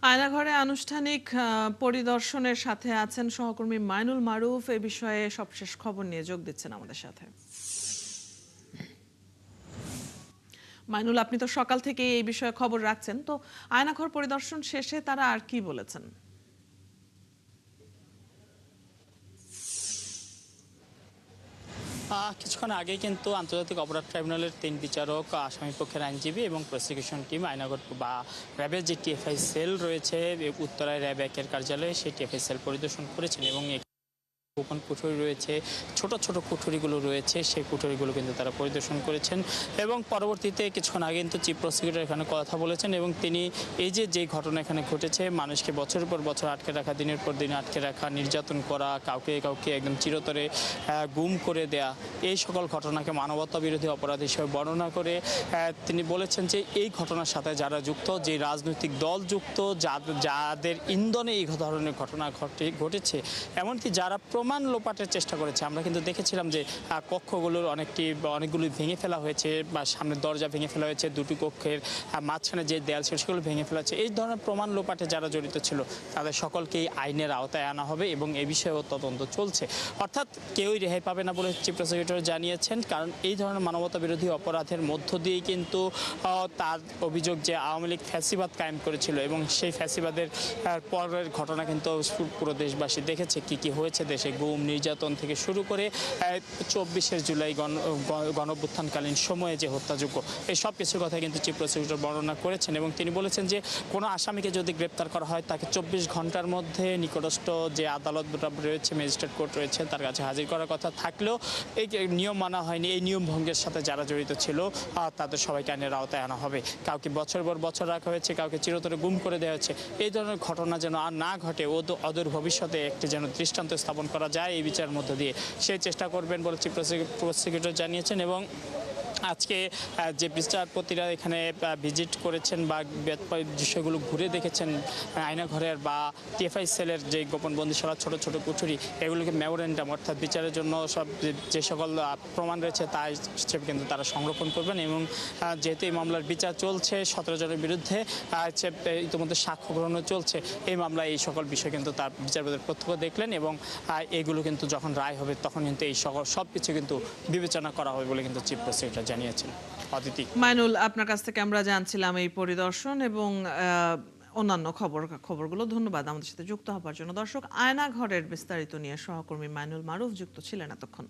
আয়নাঘরে আনুষ্ঠানিক পরিদর্শনের সাথে আছেন সহকর্মী মাইনুল মারুফ। এ বিষয়ে সবশেষ খবর নিয়ে যোগ দিচ্ছেন আমাদের সাথে। মাইনুল, আপনি তো সকাল থেকে এই বিষয়ে খবর রাখছেন, তো আয়নাঘর পরিদর্শন শেষে তারা আর কি বলেছেন? কিছুক্ষণ আগেই কিন্তু আন্তর্জাতিক অপরাধ ট্রাইব্যুনালের ৩ বিচারক, আসামি পক্ষের আইনজীবী এবং প্রসিকিউশন টিম আয়নাঘর বা র্যাবের যে টিএফআই সেল রয়েছে উত্তরায় র্যাব একের কার্যালয়ে, সেই টিএফআই সেল পরিদর্শন করেছেন এবং গোপন কুঠুরি রয়েছে, ছোট ছোট কুঠুরিগুলো রয়েছে, সেই কুঠুরিগুলো কিন্তু তারা পরিদর্শন করেছেন এবং পরবর্তীতে কিছুক্ষণ আগে কিন্তু চিফ প্রসিকিউটর এখানে কথা বলেছেন এবং তিনি এই যে ঘটনা এখানে ঘটেছে, মানুষকে বছরের পর বছর আটকে রাখা, দিনের পর দিন আটকে রাখা, নির্যাতন করা, কাউকে একদম চিরতরে গুম করে দেয়া, এই সকল ঘটনাকে মানবতা বিরোধী অপরাধ হিসেবে বর্ণনা করে তিনি বলেছেন যে এই ঘটনার সাথে যারা যুক্ত, যে রাজনৈতিক দল যুক্ত, যাদের ইন্ধনে এই ধরনের ঘটনা ঘটেছে, এমনকি যারা প্রমাণ লোপাটের চেষ্টা করেছে। আমরা কিন্তু দেখেছিলাম যে কক্ষগুলোর অনেকগুলো ভেঙে ফেলা হয়েছে বা সামনের দরজা ভেঙে ফেলা হয়েছে, দুটি কক্ষের মাঝখানে যে দেয়াল ছিল সেগুলো ভেঙে ফেলা হয়েছে। এই ধরনের প্রমাণ লোপাটে যারা জড়িত ছিল তাদের সকলকেই আইনের আওতায় আনা হবে এবং এ বিষয়েও তদন্ত চলছে। অর্থাৎ কেউই রেহাই পাবে না বলে চিফ প্রসিকিউটর জানিয়েছেন, কারণ এই ধরনের মানবতা বিরোধী অপরাধের মধ্য দিয়েই কিন্তু তার অভিযোগ যে আওয়ামী লীগ ফ্যাসিবাদ কায়েম করেছিল এবং সেই ফ্যাসিবাদের পরের ঘটনা কিন্তু পুরো দেশবাসী দেখেছে কি হয়েছে দেশে, গুম নির্যাতন থেকে শুরু করে ২৪শে জুলাই গণঅভ্যুত্থানকালীন সময়ে যে হত্যাযোগ্য, এই সব কিছুর কথা কিন্তু চিফ প্রসিকিউটর বর্ণনা করেছেন এবং তিনি বলেছেন যে কোনো আসামিকে যদি গ্রেপ্তার করা হয় তাকে ২৪ ঘন্টার মধ্যে নিকটস্থ যে আদালত রয়েছে, ম্যাজিস্ট্রেট কোর্ট রয়েছে, তার কাছে হাজির করার কথা থাকলেও এই নিয়ম মানা হয়নি। এই নিয়ম ভঙ্গের সাথে যারা জড়িত ছিল তাদের সবাইকে আইনের আওতায় আনা হবে। কাউকে বছর পর বছর রাখা হয়েছে, কাউকে চিরতরে গুম করে দেওয়া হয়েছে। এই ধরনের ঘটনা যেন আর না ঘটে, অদূর ভবিষ্যতে একটি যেন দৃষ্টান্ত স্থাপন করা যায় এই বিচারের মধ্য দিয়ে, সেই চেষ্টা করবেন বলে চিফ প্রসিকিউটর জানিয়েছেন। এবং আজকে যে বিচারপতিরা এখানে ভিজিট করেছেন বা বিষয়গুলো ঘুরে দেখেছেন, আয়নাঘরের বা টিএফআই সেলের যে গোপন বন্দিশালা, ছোট ছোট কুঠুরি, এগুলোকে মেমোরেন্ডাম অর্থাৎ বিচারের জন্য যে সকল প্রমাণ রয়েছে তা হিসেবে কিন্তু তারা সংরক্ষণ করবেন এবং যেহেতু এই মামলার বিচার চলছে, ১৭ জনের বিরুদ্ধে ইতিমধ্যে সাক্ষ্য গ্রহণ চলছে, এই মামলায় এই সকল বিষয় কিন্তু তার বিচারপতির প্রত্যক্ষ দেখলেন এবং এগুলো কিন্তু যখন রায় হবে তখন কিন্তু এই সকল সব কিছু কিন্তু বিবেচনা করা হবে বলে কিন্তু চিফ প্রসিকিউটর জানিয়েছেন। অদিতি। মাইনুল, আপনার কাছ থেকে আমরা জানছিলাম এই পরিদর্শন এবং অন্যান্য খবরগুলো। ধন্যবাদ আমাদের সাথে যুক্ত হবার জন্য। দর্শক, আয়নাঘরের বিস্তারিত নিয়ে সহকর্মী মাইনুল মারুফ যুক্ত ছিলেন এতক্ষণ।